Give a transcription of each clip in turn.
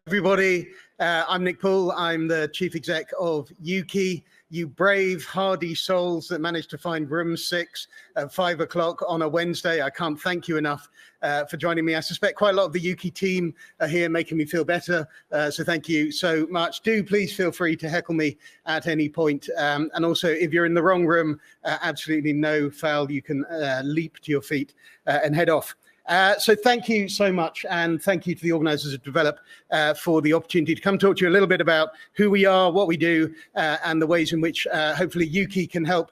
Everybody, I'm Nick Poole. I'm the chief exec of Ukie. You brave, hardy souls that managed to find room 6 at 5 o'clock on a Wednesday. I can't thank you enough for joining me. I suspect quite a lot of the Ukie team are here making me feel better. So thank you so much. Do please feel free to heckle me at any point. And also, if you're in the wrong room, absolutely no foul. You can leap to your feet and head off. So thank you so much, and thank you to the organisers of Develop for the opportunity to come talk to you a little bit about who we are, what we do, and the ways in which hopefully Ukie can help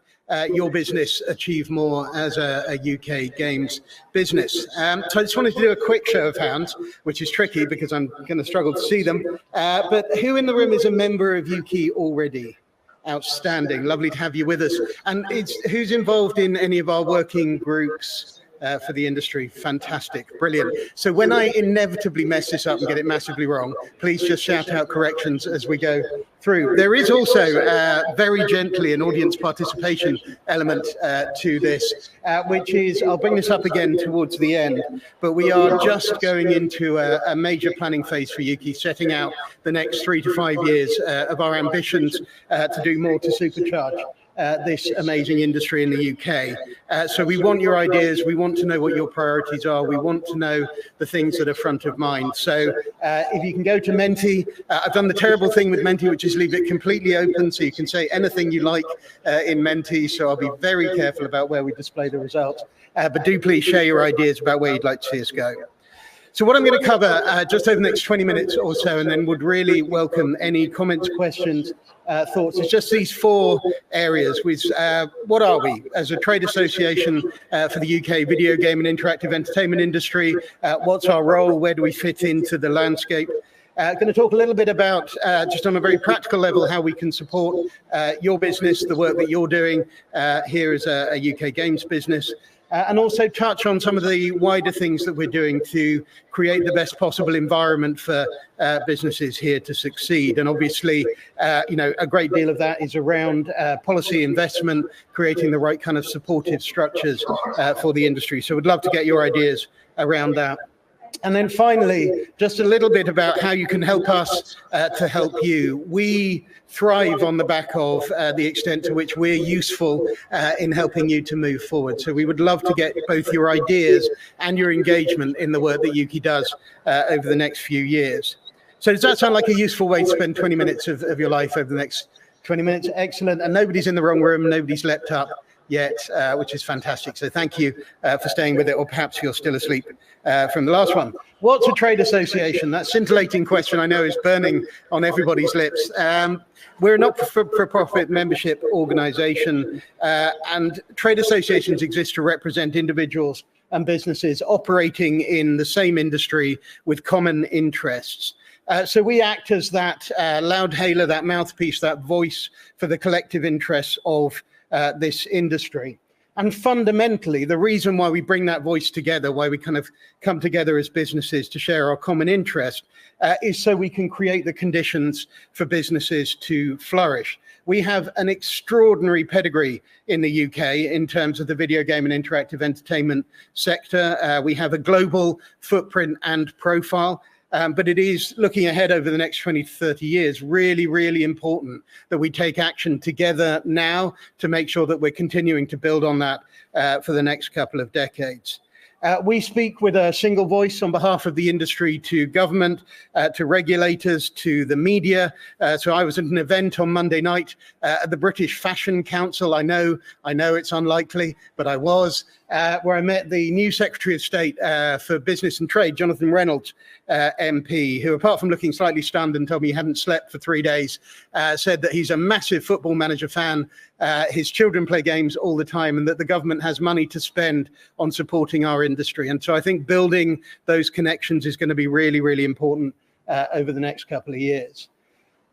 your business achieve more as a UK games business. So I just wanted to do a quick show of hands, which is tricky because I'm going to struggle to see them. But who in the room is a member of Ukie already? Outstanding. Lovely to have you with us. And who's involved in any of our working groups for the industry? Fantastic, brilliant. So when I inevitably mess this up and get it massively wrong, please just shout out corrections as we go through. There is also very gently an audience participation element to this, which is, I'll bring this up again towards the end, but we are just going into a major planning phase for Ukie, setting out the next 3 to 5 years of our ambitions to do more to supercharge this amazing industry in the UK. So we want your ideas. We want to know what your priorities are. We want to know the things that are front of mind. So if you can go to Menti, I've done the terrible thing with Menti, which is leave it completely open so you can say anything you like in Menti. So I'll be very careful about where we display the results. But do please share your ideas about where you'd like to see us go. So what I'm going to cover just over the next 20 minutes or so, and then would really welcome any comments, questions, thoughts. It's just these 4 areas. What are we as a trade association for the UK video game and interactive entertainment industry? What's our role? Where do we fit into the landscape? Going to talk a little bit about, just on a very practical level, how we can support your business, the work that you're doing here as a UK games business. And also touch on some of the wider things that we're doing to create the best possible environment for businesses here to succeed. And obviously, a great deal of that is around policy investment, creating the right kind of supportive structures for the industry. So we'd love to get your ideas around that. And then finally, just a little bit about how you can help us to help you. We thrive on the back of the extent to which we're useful in helping you to move forward. So we would love to get both your ideas and your engagement in the work that Ukie does over the next few years. So does that sound like a useful way to spend 20 minutes of your life over the next 20 minutes? Excellent. And nobody's in the wrong room. Nobody's leapt up yet, which is fantastic. So thank you for staying with it, or perhaps you're still asleep from the last one. What's a trade association? That scintillating question I know is burning on everybody's lips. We're a not-for-profit membership organization, and trade associations exist to represent individuals and businesses operating in the same industry with common interests. So we act as that loudhailer, that mouthpiece, that voice for the collective interests of this industry. And fundamentally, the reason why we bring that voice together, why we kind of come together as businesses to share our common interest, is so we can create the conditions for businesses to flourish. We have an extraordinary pedigree in the UK in terms of the video game and interactive entertainment sector. We have a global footprint and profile. But it is, looking ahead over the next 20 to 30 years, really, really important that we take action together now to make sure that we're continuing to build on that for the next couple of decades. We speak with a single voice on behalf of the industry to government, to regulators, to the media. So I was at an event on Monday night at the British Fashion Council. I know it's unlikely, but I was, where I met the new Secretary of State for Business and Trade, Jonathan Reynolds, MP, who, apart from looking slightly stunned and told me he hadn't slept for 3 days, said that he's a massive Football Manager fan. His children play games all the time, and that the government has money to spend on supporting our industry. And so I think building those connections is going to be really, really important over the next couple of years.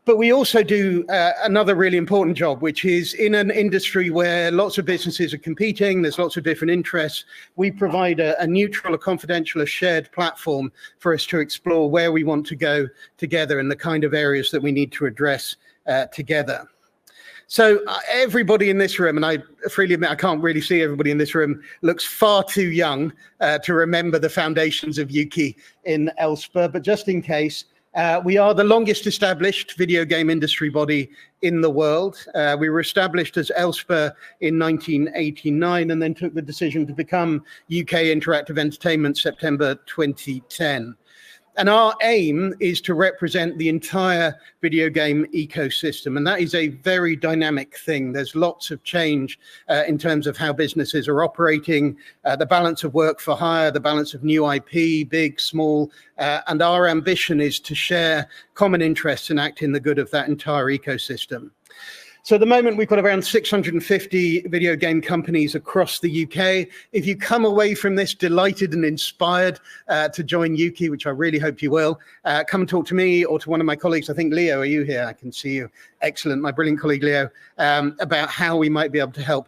But we also do another really important job, which is in an industry where lots of businesses are competing, there's lots of different interests. We provide a neutral, a confidential, a shared platform for us to explore where we want to go together and the kind of areas that we need to address together. So everybody in this room, and I freely admit I can't really see everybody in this room, looks far too young to remember the foundations of Ukie in Elspeth. But just in case, We are the longest established video game industry body in the world. We were established as ELSPA in 1989 and then took the decision to become UK Interactive Entertainment September 2010. And our aim is to represent the entire video game ecosystem. And that is a very dynamic thing. There's lots of change in terms of how businesses are operating, the balance of work for hire, the balance of new IP, big, small. And our ambition is to share common interests and act in the good of that entire ecosystem. So at the moment, we've got around 650 video game companies across the UK. If you come away from this delighted and inspired to join Ukie, which I really hope you will, come and talk to me or to one of my colleagues. I think, Leo, are you here? I can see you. Excellent. My brilliant colleague, Leo, about how we might be able to help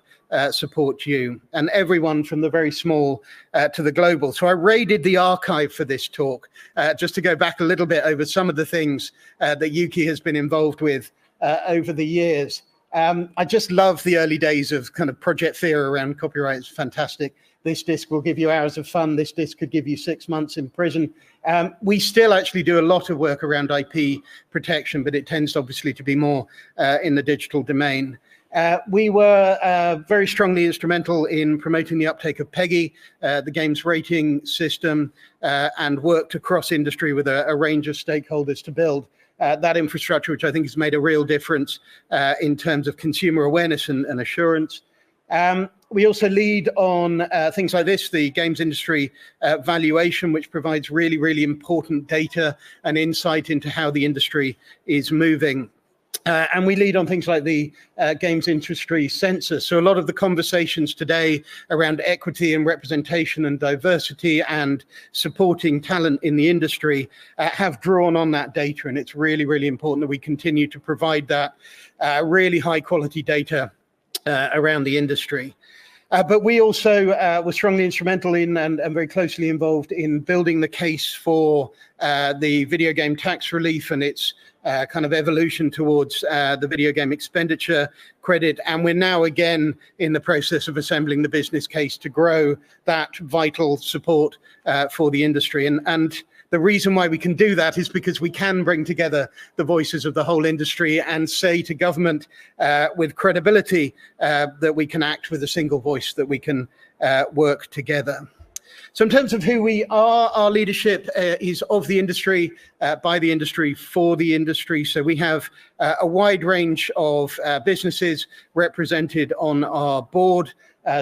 support you and everyone from the very small to the global. So I raided the archive for this talk, just to go back a little bit over some of the things that Ukie has been involved with over the years. I just love the early days of kind of Project Fear around copyright. It's fantastic. This disc will give you hours of fun. This disc could give you 6 months in prison. We still actually do a lot of work around IP protection, but it tends obviously to be more in the digital domain. We were very strongly instrumental in promoting the uptake of PEGI, the games rating system, and worked across industry with a range of stakeholders to build that infrastructure, which I think has made a real difference in terms of consumer awareness and assurance. We also lead on things like this, the games industry valuation, which provides really, really important data and insight into how the industry is moving. And we lead on things like the games industry census. So a lot of the conversations today around equity and representation and diversity and supporting talent in the industry have drawn on that data. And it's really, really important that we continue to provide that really high quality data around the industry. But we also were strongly instrumental in and very closely involved in building the case for the video game tax relief and its kind of evolution towards the video game expenditure credit. And we're now again in the process of assembling the business case to grow that vital support for the industry. And the reason why we can do that is because we can bring together the voices of the whole industry and say to government with credibility that we can act with a single voice, that we can work together. So in terms of who we are, our leadership is of the industry, by the industry, for the industry. So we have a wide range of businesses represented on our board.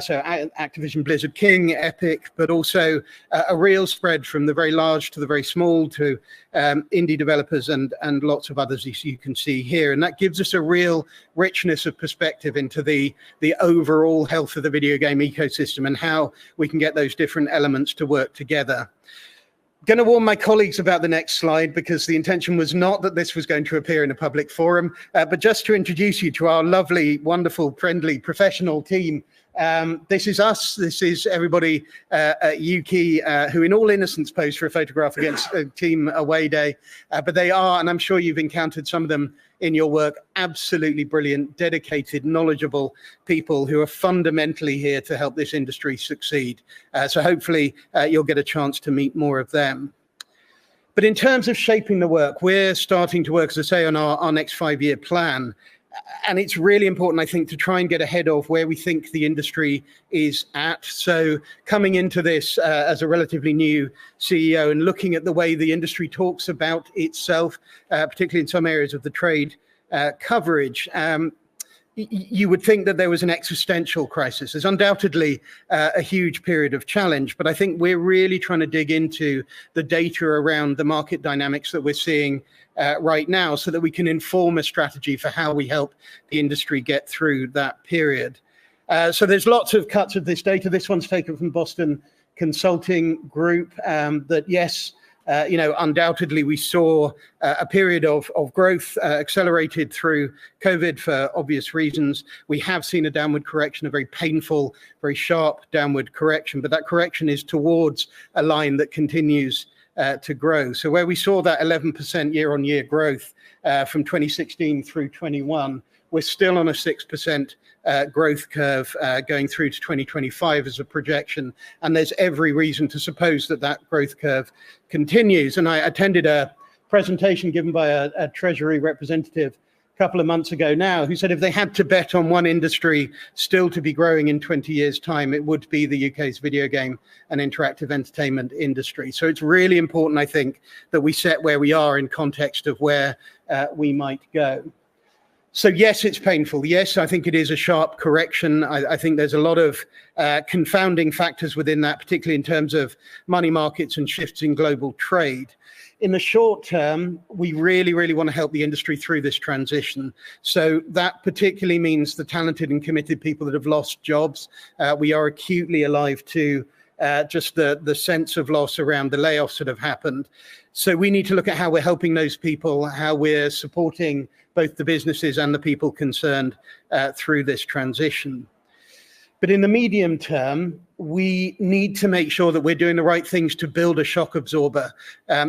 So Activision, Blizzard, King, Epic, but also a real spread from the very large to the very small to indie developers and lots of others, as you can see here. And that gives us a real richness of perspective into the overall health of the video game ecosystem and how we can get those different elements to work together. Going to warn my colleagues about the next slide because the intention was not that this was going to appear in a public forum, but just to introduce you to our lovely, wonderful, friendly, professional team. This is us. This is everybody at Ukie, who in all innocence posed for a photograph against a team away day. But they are, and I'm sure you've encountered some of them in your work, absolutely brilliant, dedicated, knowledgeable people who are fundamentally here to help this industry succeed. So hopefully you'll get a chance to meet more of them. But in terms of shaping the work, we're starting to work, as I say, on our next 5-year plan. And it's really important, I think, to try and get ahead of where we think the industry is at. So coming into this as a relatively new CEO and looking at the way the industry talks about itself, particularly in some areas of the trade coverage, you would think that there was an existential crisis. There's undoubtedly a huge period of challenge, but I think we're really trying to dig into the data around the market dynamics that we're seeing right now so that we can inform a strategy for how we help the industry get through that period. So there's lots of cuts of this data. This one's taken from Boston Consulting Group that, yes, undoubtedly we saw a period of growth accelerated through COVID for obvious reasons. We have seen a downward correction, a very painful, very sharp downward correction, but that correction is towards a line that continues to grow. So where we saw that 11% year-on-year growth from 2016 through 21, we're still on a 6% growth curve going through to 2025 as a projection. And there's every reason to suppose that that growth curve continues. And I attended a presentation given by a Treasury representative a couple of months ago now, who said if they had to bet on one industry still to be growing in 20 years' time, it would be the UK's video game and interactive entertainment industry. So it's really important, I think, that we set where we are in context of where we might go. So yes, it's painful. Yes, I think it is a sharp correction. I think there's a lot of confounding factors within that, particularly in terms of money markets and shifts in global trade. In the short term, we really, really want to help the industry through this transition. So that particularly means the talented and committed people that have lost jobs. We are acutely alive to just the sense of loss around the layoffs that have happened. So we need to look at how we're helping those people, how we're supporting both the businesses and the people concerned through this transition. But in the medium term, we need to make sure that we're doing the right things to build a shock absorber.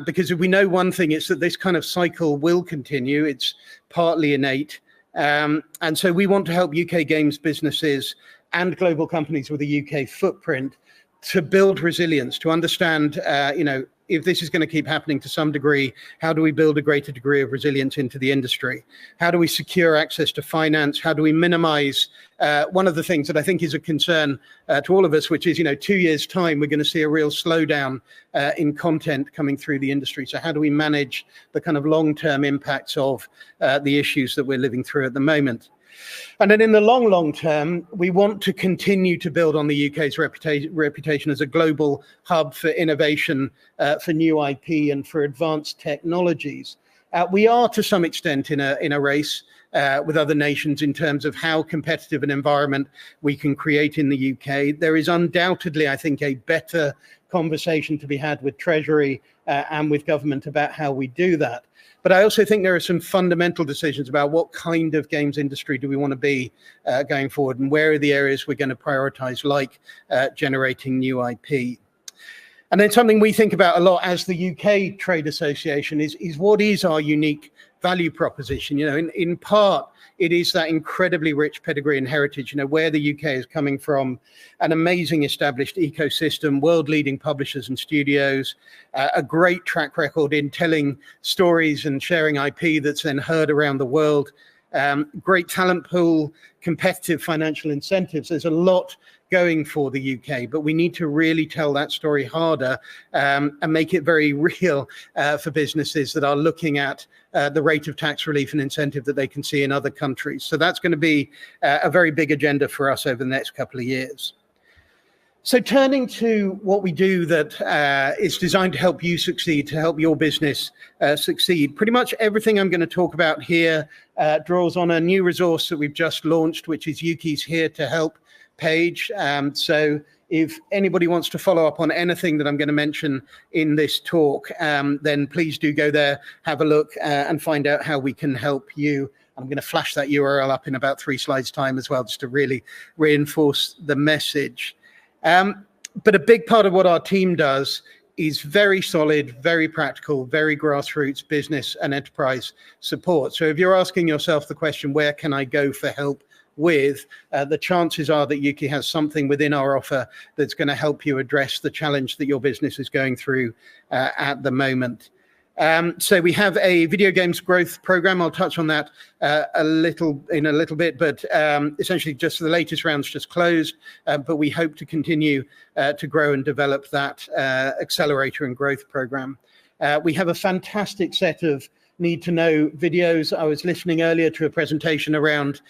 Because if we know one thing, it's that this kind of cycle will continue. It's partly innate. And so we want to help UK games businesses and global companies with a UK footprint to build resilience, to understand, if this is going to keep happening to some degree, how do we build a greater degree of resilience into the industry? How do we secure access to finance? How do we minimize one of the things that I think is a concern to all of us, which is, 2 years' time, we're going to see a real slowdown in content coming through the industry. So how do we manage the kind of long-term impacts of the issues that we're living through at the moment? And then in the long term, we want to continue to build on the UK's reputation as a global hub for innovation, for new IP and for advanced technologies. We are to some extent in a race with other nations in terms of how competitive an environment we can create in the UK. There is undoubtedly, I think, a better conversation to be had with Treasury and with government about how we do that. But I also think there are some fundamental decisions about what kind of games industry do we want to be going forward, and where are the areas we're going to prioritize, like generating new IP. And then something we think about a lot as the UK Trade Association is what is our unique value proposition? In part, it is that incredibly rich pedigree and heritage, where the UK is coming from, an amazing established ecosystem, world-leading publishers and studios, a great track record in telling stories and sharing IP that's then heard around the world, great talent pool, competitive financial incentives. There's a lot going for the UK, but we need to really tell that story harder and make it very real for businesses that are looking at the rate of tax relief and incentive that they can see in other countries. So that's going to be a very big agenda for us over the next couple of years. So turning to what we do that is designed to help you succeed, to help your business succeed. Pretty much everything I'm going to talk about here draws on a new resource that we've just launched, which is Ukie's Here to Help page. So if anybody wants to follow up on anything that I'm going to mention in this talk, then please do go there, have a look and find out how we can help you. I'm going to flash that URL up in about 3 slides time as well, just to really reinforce the message. But a big part of what our team does is very solid, very practical, very grassroots business and enterprise support. So if you're asking yourself the question, where can I go for help with, the chances are that Ukie has something within our offer that's going to help you address the challenge that your business is going through at the moment. So we have a video games growth program. I'll touch on that in a little bit, but essentially just the latest round's just closed, but we hope to continue to grow and develop that accelerator and growth program. We have a fantastic set of need to know videos. I was listening earlier to a presentation around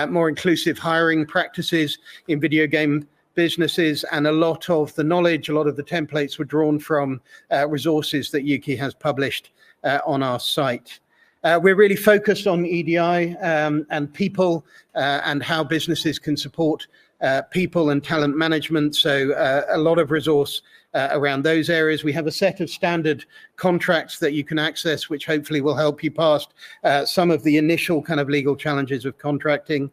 more inclusive hiring practices in video game businesses, and a lot of the knowledge, a lot of the templates were drawn from resources that Ukie has published on our site. We're really focused on EDI and people and how businesses can support people and talent management. So a lot of resource around those areas. We have a set of standard contracts that you can access, which hopefully will help you past some of the initial kind of legal challenges of contracting.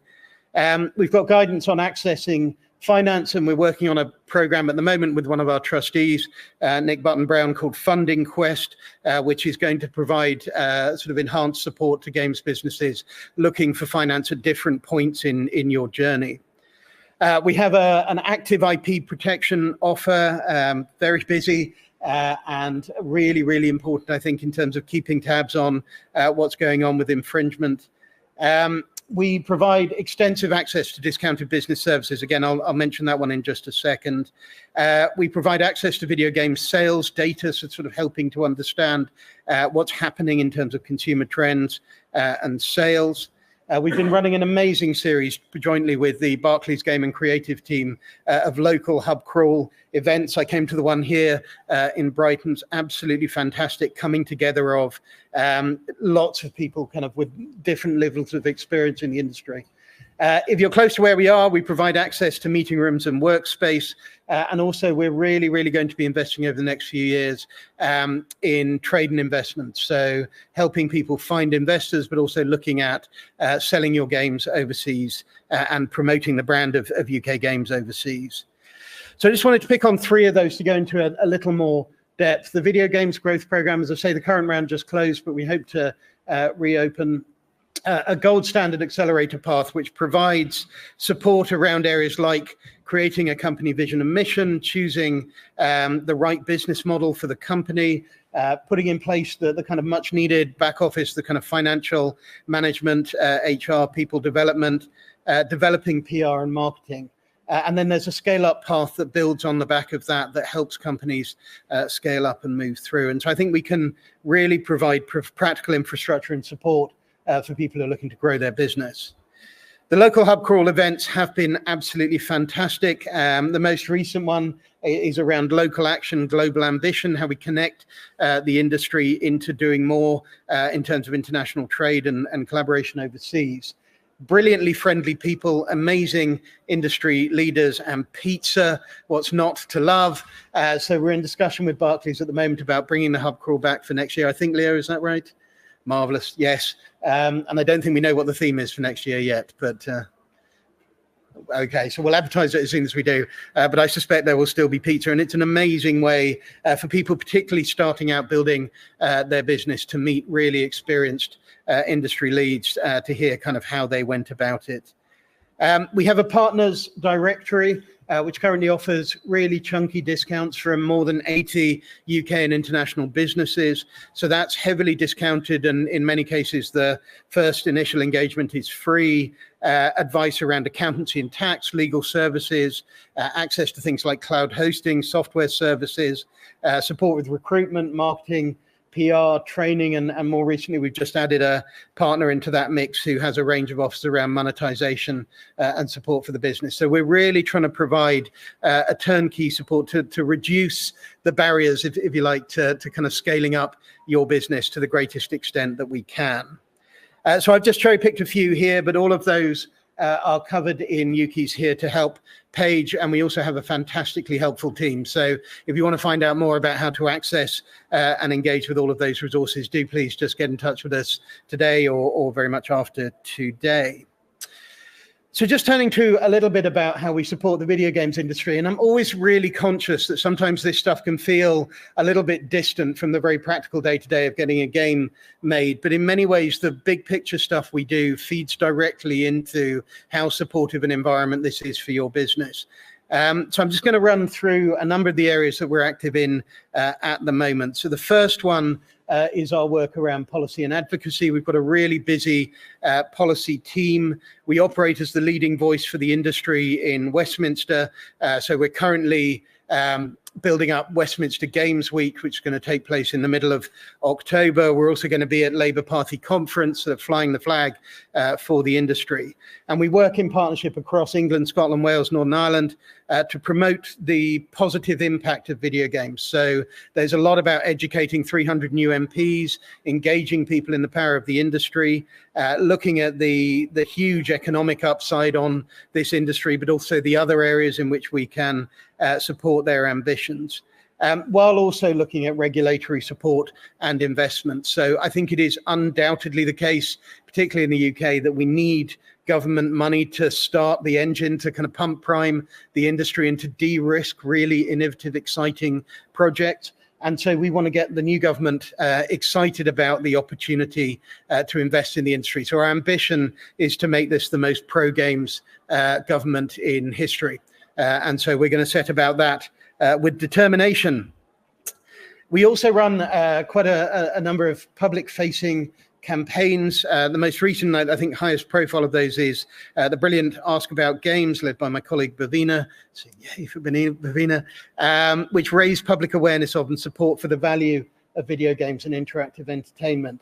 We've got guidance on accessing finance, and we're working on a program at the moment with one of our trustees, Nick Button-Brown, called Funding Quest, which is going to provide sort of enhanced support to games businesses looking for finance at different points in your journey. We have an active IP protection offer, very busy. and really, really important, I think, in terms of keeping tabs on what's going on with infringement. We provide extensive access to discounted business services. Again, I'll mention that one in just a second. We provide access to video game sales data, so sort of helping to understand what's happening in terms of consumer trends and sales. We've been running an amazing series jointly with the Barclays Game and Creative team of local hub crawl events. I came to the one here in Brighton. It's absolutely fantastic, coming together of lots of people kind of with different levels of experience in the industry. If you're close to where we are, we provide access to meeting rooms and workspace. And also, we're really, really going to be investing over the next few years in trade and investment. So helping people find investors, but also looking at selling your games overseas and promoting the brand of UK games overseas. So I just wanted to pick on three of those to go into a little more depth. The Video Games Growth Program, as I say, the current round just closed, but we hope to reopen a gold standard accelerator path, which provides support around areas like creating a company vision and mission, choosing the right business model for the company, putting in place the kind of much needed back office, the kind of financial management, HR, people development, developing PR and marketing. And then there's a scale up path that builds on the back of that helps companies scale up and move through. And so I think we can really provide practical infrastructure and support for people who are looking to grow their business. The local hub crawl events have been absolutely fantastic. The most recent one is around local action, global ambition, how we connect the industry into doing more in terms of international trade and collaboration overseas. Brilliantly friendly people, amazing industry leaders, and pizza, what's not to love. So we're in discussion with Barclays at the moment about bringing the hub crawl back for next year. I think, Leo, is that right? Marvelous, yes. And I don't think we know what the theme is for next year yet, but okay, so we'll advertise it as soon as we do. But I suspect there will still be pizza, and it's an amazing way for people, particularly starting out building their business, to meet really experienced industry leads to hear kind of how they went about it. We have a partners directory, which currently offers really chunky discounts from more than 80 UK and international businesses. So that's heavily discounted, and in many cases, the first initial engagement is free. Advice around accountancy and tax, legal services, access to things like cloud hosting, software services, support with recruitment, marketing, PR, training, and more recently, we've just added a partner into that mix who has a range of offers around monetization and support for the business. So we're really trying to provide a turnkey support to reduce the barriers, if you like, to kind of scaling up your business to the greatest extent that we can. So I've just cherry-picked a few here, but all of those are covered in Ukie's Here to Help page, and we also have a fantastically helpful team. So if you want to find out more about how to access and engage with all of those resources, do please just get in touch with us today or very much after today. So just turning to a little bit about how we support the video games industry, and I'm always really conscious that sometimes this stuff can feel a little bit distant from the very practical day-to-day of getting a game made, but in many ways the big picture stuff we do feeds directly into how supportive an environment this is for your business. So I'm just going to run through a number of the areas that we're active in at the moment. So the first one is our work around policy and advocacy. We've got a really busy policy team. We operate as the leading voice for the industry in Westminster. So we're currently building up Westminster Games Week, which is going to take place in the middle of October. We're also going to be at Labour Party conference, flying the flag for the industry. And we work in partnership across England, Scotland, Wales, Northern Ireland to promote the positive impact of video games. So there's a lot about educating 300 new MPs, engaging people in the power of the industry, looking at the huge economic upside on this industry, but also the other areas in which we can support their ambitions, while also looking at regulatory support and investment. So I think it is undoubtedly the case, particularly in the UK, that we need government money to start the engine, to kind of pump prime the industry and to de-risk really innovative, exciting projects. And so we want to get the new government excited about the opportunity to invest in the industry. So our ambition is to make this the most pro-games government in history. And so we're going to set about that with determination. We also run quite a number of public-facing campaigns. The most recent, I think, highest profile of those is the brilliant Ask About Games, led by my colleague Bhavina, so yay for Bhavina, which raised public awareness of and support for the value of video games and interactive entertainment.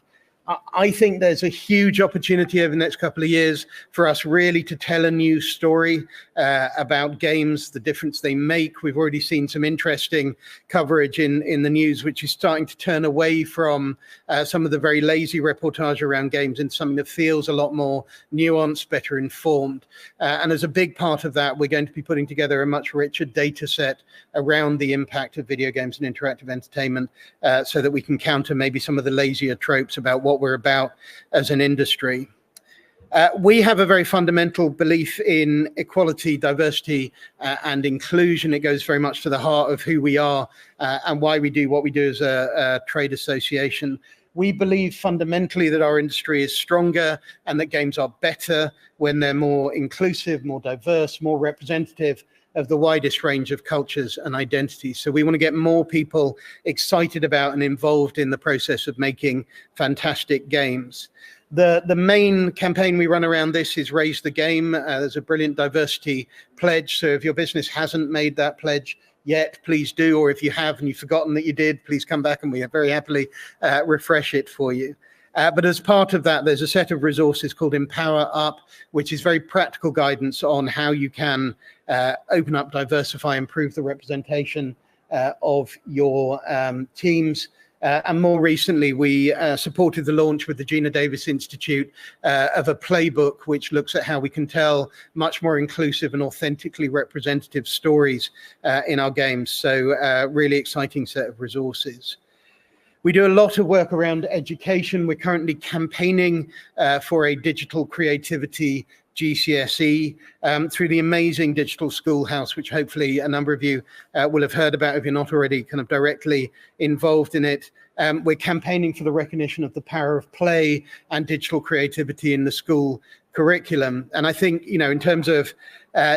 I think there's a huge opportunity over the next couple of years for us really to tell a new story about games, the difference they make. We've already seen some interesting coverage in the news, which is starting to turn away from some of the very lazy reportage around games into something that feels a lot more nuanced, better informed. And as a big part of that, we're going to be putting together a much richer data set around the impact of video games and interactive entertainment so that we can counter maybe some of the lazier tropes about what we're about as an industry. We have a very fundamental belief in equality, diversity, and inclusion. It goes very much to the heart of who we are and why we do what we do as a trade association. We believe fundamentally that our industry is stronger and that games are better when they're more inclusive, more diverse, more representative of the widest range of cultures and identities. So we want to get more people excited about and involved in the process of making fantastic games. The main campaign we run around this is Raise the Game. There's a brilliant diversity pledge. So if your business hasn't made that pledge yet, please do. Or if you have and you've forgotten that you did, please come back and we very happily refresh it for you. But as part of that, there's a set of resources called Empower Up, which is very practical guidance on how you can open up, diversify, improve the representation of your teams. And more recently, we supported the launch with the Gina Davis Institute of a playbook, which looks at how we can tell much more inclusive and authentically representative stories in our games. So really exciting set of resources. We do a lot of work around education. We're currently campaigning for a digital creativity GCSE through the amazing Digital Schoolhouse, which hopefully a number of you will have heard about if you're not already kind of directly involved in it. We're campaigning for the recognition of the power of play and digital creativity in the school curriculum. And I think, you know, in terms of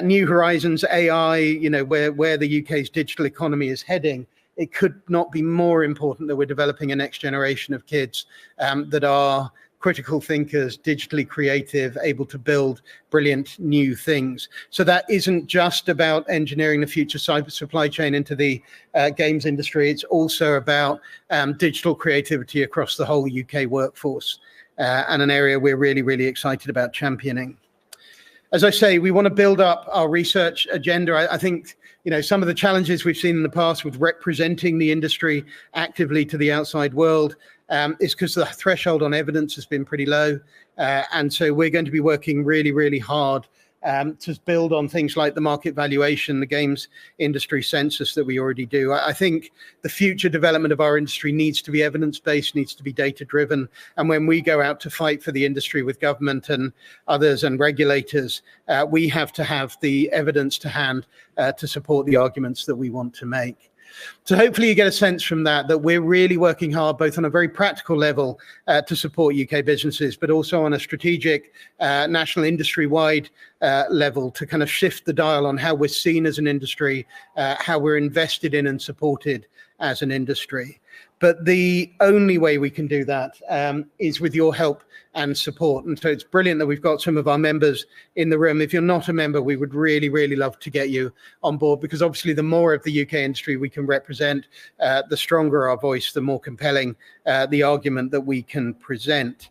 New Horizons, AI, you know, where the UK's digital economy is heading, it could not be more important that we're developing a next generation of kids that are critical thinkers, digitally creative, able to build brilliant new things. So that isn't just about engineering the future cyber supply chain into the games industry. It's also about digital creativity across the whole UK workforce and an area we're really, really excited about championing. As I say, we want to build up our research agenda. I think, you know, some of the challenges we've seen in the past with representing the industry actively to the outside world is because the threshold on evidence has been pretty low. And so we're going to be working really, really hard to build on things like the market valuation, the games industry census that we already do. I think the future development of our industry needs to be evidence-based, needs to be data-driven. And when we go out to fight for the industry with government and others and regulators, we have to have the evidence to hand to support the arguments that we want to make. So hopefully you get a sense from that we're really working hard, both on a very practical level to support UK businesses, but also on a strategic national industry-wide level to kind of shift the dial on how we're seen as an industry, how we're invested in and supported as an industry. But the only way we can do that is with your help and support. And so it's brilliant that we've got some of our members in the room. If you're not a member, we would really, really love to get you on board, because obviously the more of the UK industry we can represent, the stronger our voice, the more compelling the argument that we can present.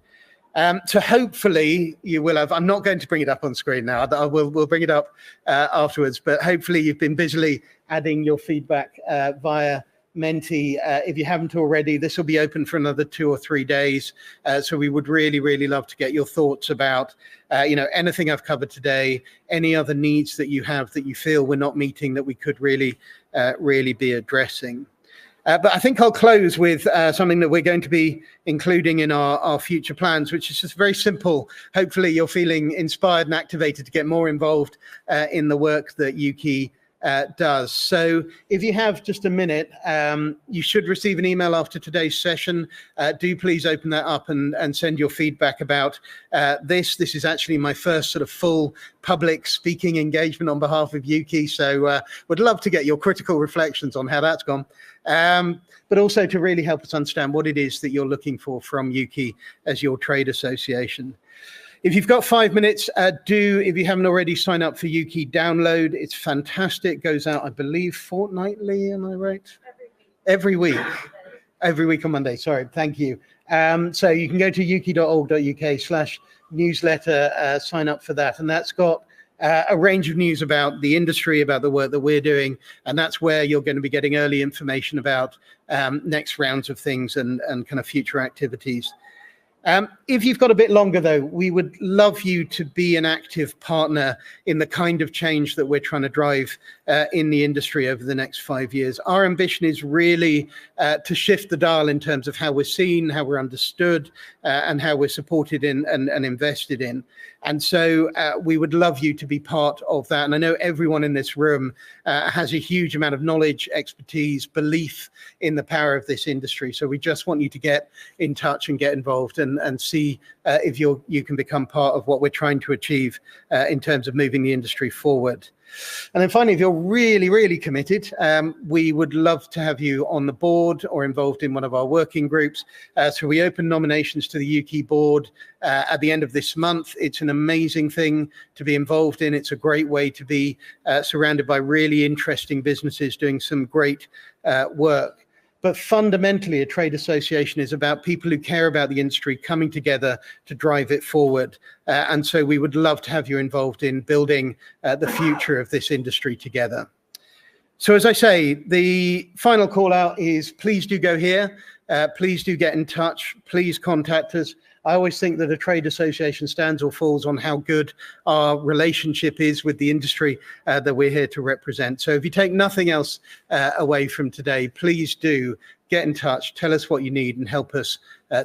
So hopefully you will have, I'm not going to bring it up on screen now, we'll bring it up afterwards, but hopefully you've been busily adding your feedback via Menti. If you haven't already, this will be open for another 2 or 3 days. So we would really, really love to get your thoughts about, you know, anything I've covered today, any other needs that you have that you feel we're not meeting that we could really, really be addressing. But I think I'll close with something that we're going to be including in our future plans, which is just very simple. Hopefully you're feeling inspired and activated to get more involved in the work that Ukie does. So if you have just a minute, you should receive an email after today's session. Do please open that up and send your feedback about this. This is actually my first sort of full public speaking engagement on behalf of Ukie. So would love to get your critical reflections on how that's gone. But also to really help us understand what it is that you're looking for from Ukie as your trade association. If you've got 5 minutes, if you haven't already, sign up for Ukie Download. It's fantastic. Goes out, I believe, fortnightly. Am I right? Every week. Every week on Monday. Sorry. Thank you. So you can go to ukie.org.uk/newsletter, sign up for that. And that's got a range of news about the industry, about the work that we're doing. And that's where you're going to be getting early information about next rounds of things and kind of future activities. If you've got a bit longer, though, we would love you to be an active partner in the kind of change that we're trying to drive in the industry over the next 5 years. Our ambition is really to shift the dial in terms of how we're seen, how we're understood, and how we're supported in and invested in. And so we would love you to be part of that. And I know everyone in this room has a huge amount of knowledge, expertise, belief in the power of this industry. So we just want you to get in touch and get involved and see if you can become part of what we're trying to achieve in terms of moving the industry forward. And then finally, if you're really, really committed, we would love to have you on the board or involved in one of our working groups. So we open nominations to the Ukie board at the end of this month. It's an amazing thing to be involved in. It's a great way to be surrounded by really interesting businesses doing some great work. But fundamentally, a trade association is about people who care about the industry coming together to drive it forward. And so we would love to have you involved in building the future of this industry together. So as I say, the final call out is please do go here. Please do get in touch. Please contact us. I always think that a trade association stands or falls on how good our relationship is with the industry that we're here to represent. So if you take nothing else away from today, please do get in touch, tell us what you need and help us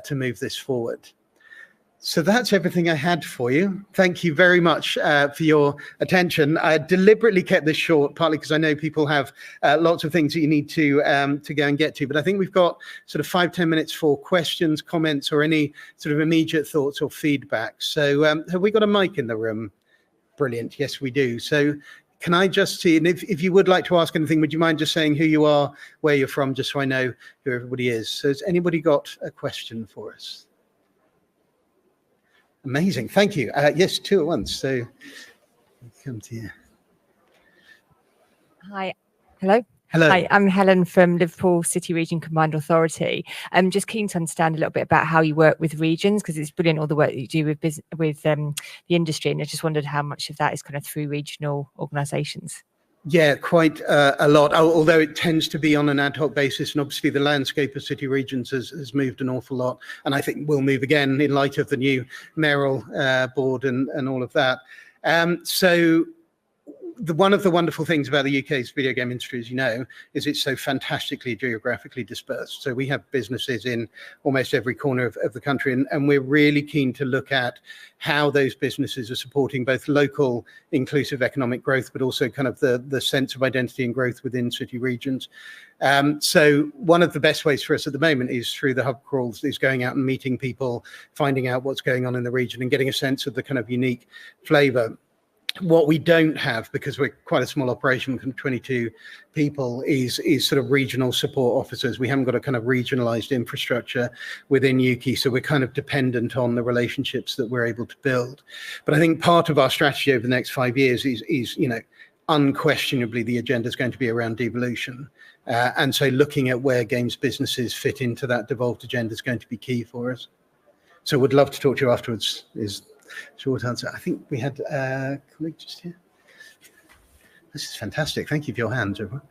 to move this forward. So that's everything I had for you. Thank you very much for your attention. I deliberately kept this short, partly because I know people have lots of things that you need to go and get to. But I think we've got sort of 5-10 minutes for questions, comments, or any sort of immediate thoughts or feedback. So have we got a mic in the room? Brilliant. Yes, we do. So can I just see, and if you would like to ask anything, would you mind just saying who you are, where you're from, just so I know who everybody is? So has anybody got a question for us? Amazing, thank you. Yes, two at once. So come to you. Hi, hello. Hello. Hi, I'm Helen from Liverpool City Region Combined Authority. I'm just keen to understand a little bit about how you work with regions, because it's brilliant all the work that you do with the industry, and I just wondered how much of that is kind of through regional organisations. Yeah, quite a lot, although it tends to be on an ad hoc basis. And obviously the landscape of city regions has moved an awful lot. And I think will move again in light of the new mayoral board and all of that. So one of the wonderful things about the UK's video game industry, as you know, is it's so fantastically geographically dispersed. So we have businesses in almost every corner of the country, and we're really keen to look at how those businesses are supporting both local inclusive economic growth, but also kind of the sense of identity and growth within city regions. So one of the best ways for us at the moment is through the hub crawls, is going out and meeting people, finding out what's going on in the region and getting a sense of the kind of unique flavour. What we don't have, because we're quite a small operation, 22 people, is sort of regional support officers. We haven't got a kind of regionalized infrastructure within Ukie, so we're kind of dependent on the relationships that we're able to build. But I think part of our strategy over the next 5 years is you know, unquestionably the agenda is going to be around devolution. And so looking at where games businesses fit into that devolved agenda is going to be key for us. So would love to talk to you afterwards, is short answer. I think we had a colleague just here. This is fantastic. Thank you for your hands, everyone.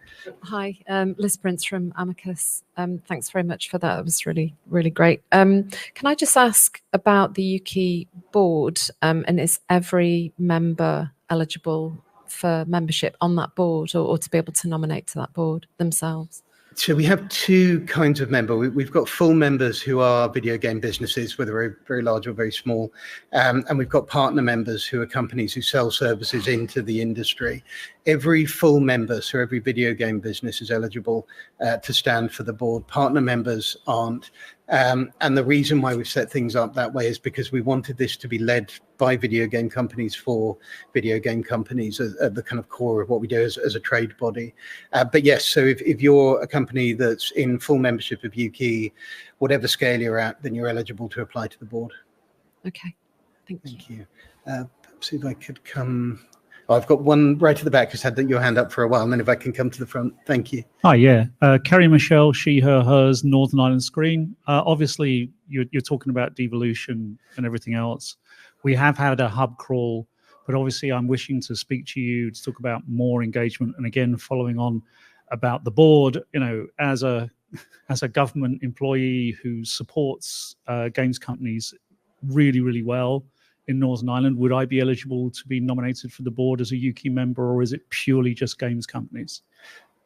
Hi, Liz Prince from Amicus. Thanks very much for that. It was really, really great. Can I just ask about the Ukie board, and is every member eligible for membership on that board, or to be able to nominate to that board themselves? So we have two kinds of member. We've got full members who are video game businesses, whether very, very large or very small. And we've got partner members who are companies who sell services into the industry. Every full member, so every video game business is eligible to stand for the board. Partner members aren't. And the reason why we've set things up that way is because we wanted this to be led by video game companies for video game companies at the kind of core of what we do as a trade body. But yes, so if you're a company that's in full membership of Ukie, whatever scale you're at, then you're eligible to apply to the board. Okay, thank you. Perhaps if I could come... Oh, I've got one right at the back who's had your hand up for a while, and then if I can come to the front. Thank you. Hi, yeah. Kerry Michelle, she, her, hers, Northern Ireland Screen. Obviously, you're talking about devolution and everything else. We have had a hub crawl, but obviously I'm wishing to speak to you to talk about more engagement. And again, following on about the board, as a government employee who supports games companies really, really well in Northern Ireland, would I be eligible to be nominated for the board as a Ukie member, or is it purely just games companies?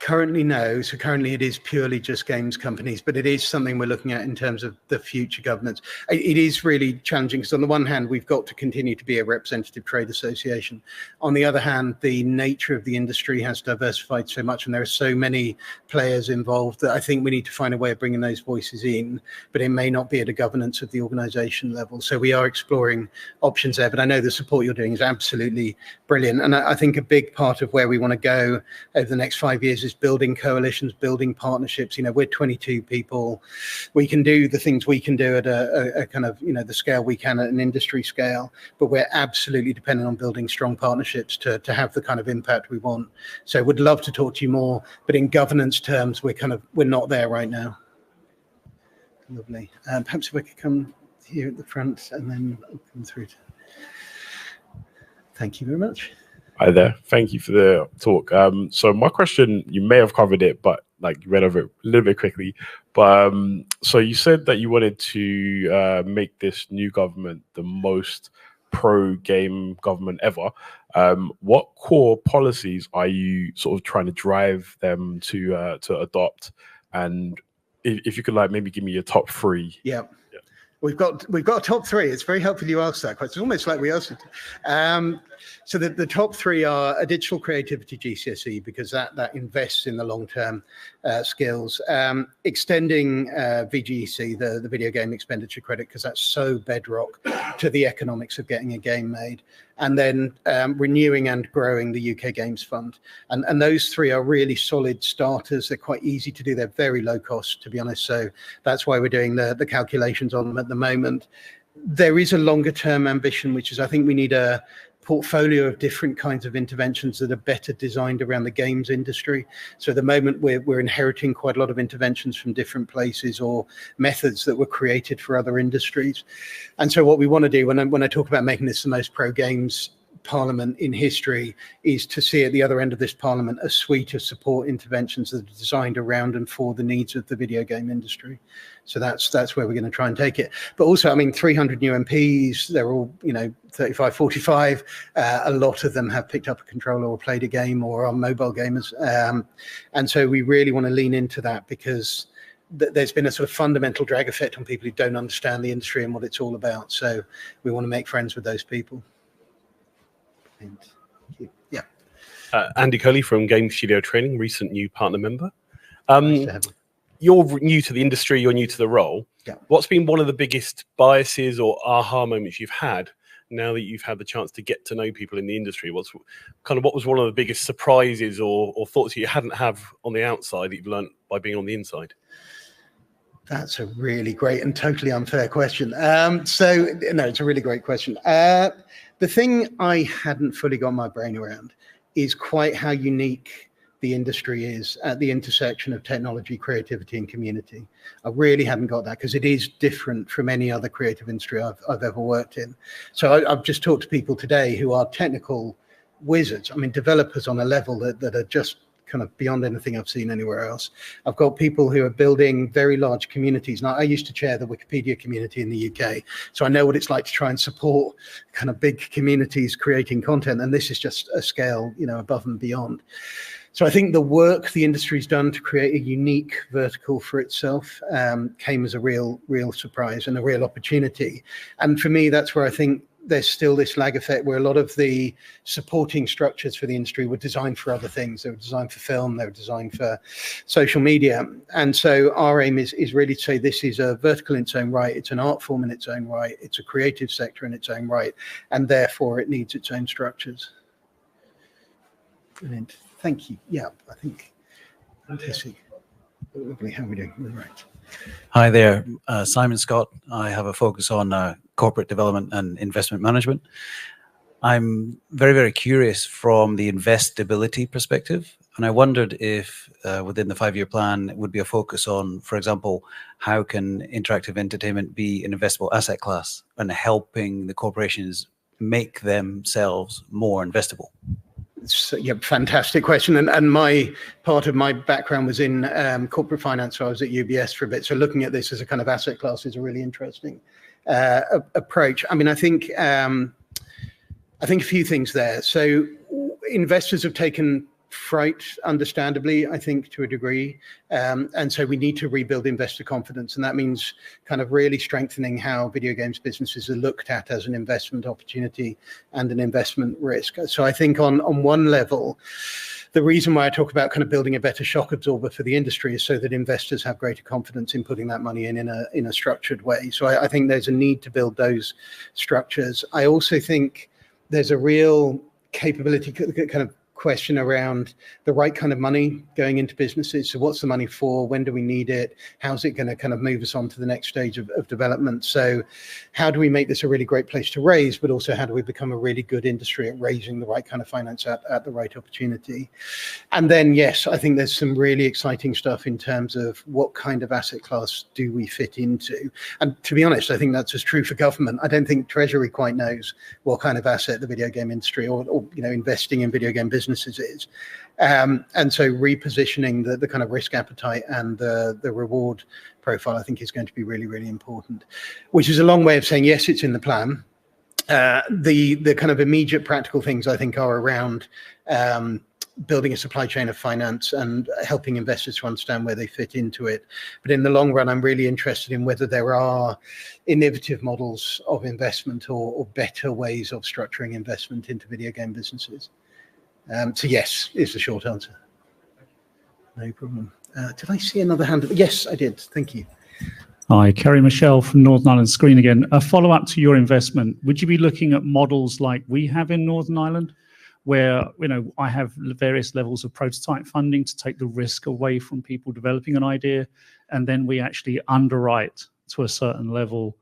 Currently, no. So currently it is purely just games companies, but it is something we're looking at in terms of the future governance. It is really challenging because on the one hand, we've got to continue to be a representative trade association. On the other hand, the nature of the industry has diversified so much and there are so many players involved that I think we need to find a way of bringing those voices in, but it may not be at a governance of the organization level. So we are exploring options there, but I know the support you're doing is absolutely brilliant. And I think a big part of where we want to go over the next 5 years is building coalitions, building partnerships. We're 22 people. We can do the things we can do at a kind of, the scale we can at an industry scale, but we're absolutely dependent on building strong partnerships to have the kind of impact we want. So would love to talk to you more, but in governance terms, we're not there right now. Lovely. Perhaps if I could come here at the front and then I'll come through. Thank you very much. Hi there. Thank you for the talk. So my question, you may have covered it, but you read over it a little bit quickly. But so you said that you wanted to make this new government the most pro-game government ever. What core policies are you sort of trying to drive them to adopt? And if you could maybe give me your top three. Yeah. We've got a top three. It's very helpful you asked that question. It's almost like we asked it. So the top three are a digital creativity GCSE, because that invests in the long-term skills. Extending VGEC, the video game expenditure credit, because that's so bedrock to the economics of getting a game made. And then renewing and growing the UK Games Fund. And those three are really solid starters. They're quite easy to do. They're very low cost, to be honest. So that's why we're doing the calculations on them at the moment. There is a longer term ambition, which is I think we need a portfolio of different kinds of interventions that are better designed around the games industry. So at the moment, we're inheriting quite a lot of interventions from different places or methods that were created for other industries. And so what we want to do when I talk about making this the most pro-games parliament in history is to see at the other end of this parliament a suite of support interventions that are designed around and for the needs of the video game industry. So that's where we're going to try and take it. But also, 300 new MPs, they're all, 35, 45. A lot of them have picked up a controller or played a game or are mobile gamers. And so we really want to lean into that because there's been a sort of fundamental drag effect on people who don't understand the industry and what it's all about. So we want to make friends with those people. Thank you. Yeah. Andy Curley from Game Studio Training, recent new partner member. Nice to have you. You're new to the industry, you're new to the role. Yeah. What's been one of the biggest biases or aha moments you've had now that you've had the chance to get to know people in the industry? What was one of the biggest surprises or thoughts you hadn't have on the outside that you've learned by being on the inside? That's a really great and totally unfair question. No, it's a really great question. The thing I hadn't fully got my brain around is quite how unique the industry is at the intersection of technology, creativity, and community. I really hadn't got that because it is different from any other creative industry I've ever worked in. So I've just talked to people today who are technical wizards. Developers on a level that are just kind of beyond anything I've seen anywhere else. I've got people who are building very large communities. Now, I used to chair the Wikipedia community in the UK, so I know what it's like to try and support kind of big communities creating content, and this is just a scale, above and beyond. So I think the work the industry's done to create a unique vertical for itself came as a real surprise and a real opportunity. And for me, that's where I think there's still this lag effect where a lot of the supporting structures for the industry were designed for other things. They were designed for film, they were designed for social media. And so our aim is really to say this is a vertical in its own right, it's an art form in its own right, it's a creative sector in its own right, and therefore it needs its own structures. Brilliant. Thank you. Yeah, I think fantastic. Lovely. How are we doing? We're right. Hi there, Simon Scott. I have a focus on corporate development and investment management. I'm very, very curious from the investability perspective. And I wondered if within the 5-year plan, it would be a focus on, for example, how can interactive entertainment be an investable asset class and helping the corporations make themselves more investable? So, yeah, fantastic question. And my part of my background was in corporate finance. So I was at UBS for a bit. So looking at this as a kind of asset class is a really interesting approach. I mean, I think a few things there. So investors have taken fright, understandably, I think, to a degree. And so we need to rebuild investor confidence. And that means kind of really strengthening how video games businesses are looked at as an investment opportunity and an investment risk. So I think on one level, the reason why I talk about kind of building a better shock absorber for the industry is so that investors have greater confidence in putting that money in a structured way. So I think there's a need to build those structures. I also think there's a real capability kind of question around the right kind of money going into businesses. So what's the money for? When do we need it? How's it going to kind of move us on to the next stage of development? So how do we make this a really great place to raise, but also how do we become a really good industry at raising the right kind of finance at the right opportunity? And then, yes, I think there's some really exciting stuff in terms of what kind of asset class do we fit into? And to be honest, I think that's as true for government. I don't think Treasury quite knows what kind of asset the video game industry or investing in video game businesses is. And so repositioning the kind of risk appetite and the reward profile, I think, is going to be really, really important, which is a long way of saying, yes, it's in the plan. The kind of immediate practical things, I think, are around building a supply chain of finance and helping investors to understand where they fit into it. But in the long run, I'm really interested in whether there are innovative models of investment or better ways of structuring investment into video game businesses. So yes, is the short answer. No problem. Did I see another hand? Yes, I did. Thank you. Hi, Kerry Michelle from Northern Ireland Screen again. A follow-up to your investment. Would you be looking at models like we have in Northern Ireland, where I have various levels of prototype funding to take the risk away from people developing an idea, and then we actually underwrite to a certain level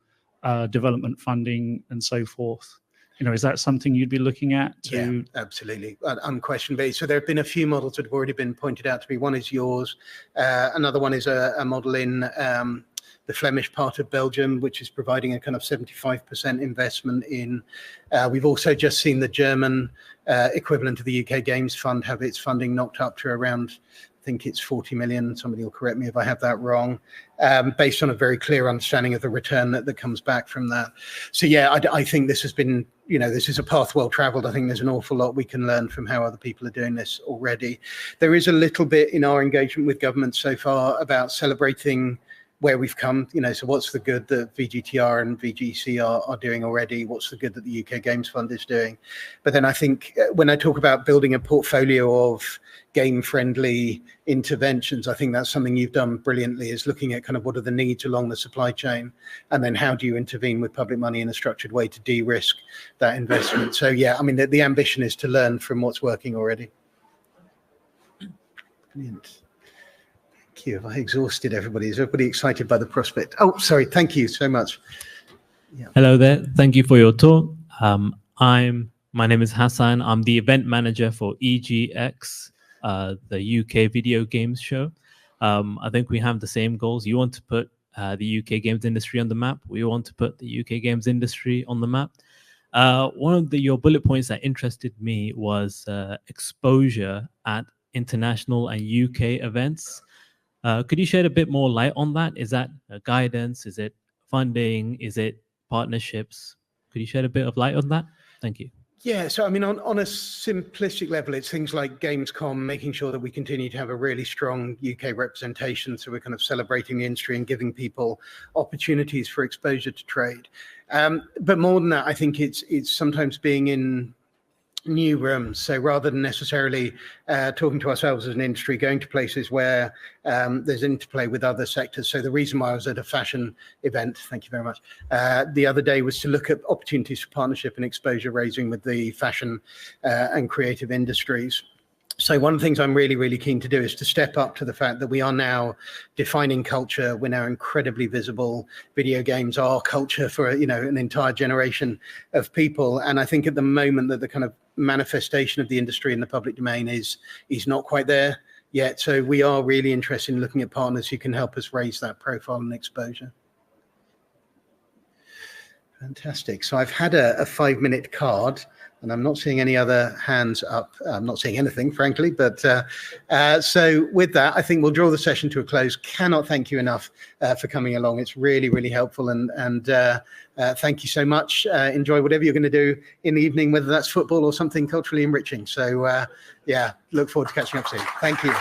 development funding and so forth? Is that something you'd be looking at? Yeah, absolutely, unquestionably. So there have been a few models that have already been pointed out to me. One is yours. Another one is a model in the Flemish part of Belgium, which is providing a kind of 75% investment in. We've also just seen the German equivalent of the UK Games Fund have its funding knocked up to around, I think it's 40 million. Somebody will correct me if I have that wrong, based on a very clear understanding of the return that comes back from that. So yeah, I think this has been, this is a path well traveled. I think there's an awful lot we can learn from how other people are doing this already. There is a little bit in our engagement with government so far about celebrating where we've come, so what's the good that VGTR and VGC are doing already? What's the good that the UK Games Fund is doing? But then I think when I talk about building a portfolio of game-friendly interventions, I think that's something you've done brilliantly, is looking at kind of what are the needs along the supply chain, and then how do you intervene with public money in a structured way to de-risk that investment? So yeah, I mean, the ambition is to learn from what's working already. Brilliant. Thank you. Have I exhausted everybody? Is everybody excited by the prospect? Oh, sorry. Thank you so much. Yeah. Hello there. Thank you for your talk. My name is Hassan. I'm the event manager for EGX, the UK video games show. I think we have the same goals. You want to put the UK games industry on the map. We want to put the UK games industry on the map. One of your bullet points that interested me was exposure at international and UK events. Could you shed a bit more light on that? Is that guidance? Is it funding? Is it partnerships? Could you shed a bit of light on that? Thank you. Yeah, so I mean, on a simplistic level, it's things like Gamescom, making sure that we continue to have a really strong UK representation. So we're kind of celebrating the industry and giving people opportunities for exposure to trade. But more than that, I think it's sometimes being in new rooms. So rather than necessarily talking to ourselves as an industry, going to places where there's interplay with other sectors. So the reason why I was at a fashion event, thank you very much, the other day was to look at opportunities for partnership and exposure raising with the fashion and creative industries. So one of the things I'm really, really keen to do is to step up to the fact that we are now defining culture. We're now incredibly visible. Video games are culture for, an entire generation of people. And I think at the moment that the kind of manifestation of the industry in the public domain is not quite there yet. So we are really interested in looking at partners who can help us raise that profile and exposure. Fantastic. So I've had a 5-minute card. And I'm not seeing any other hands up. I'm not seeing anything, frankly. But so with that, I think we'll draw the session to a close. Cannot thank you enough for coming along. It's really, really helpful. And thank you so much. Enjoy whatever you're going to do in the evening, whether that's football or something culturally enriching. So, yeah, look forward to catching up soon. Thank you.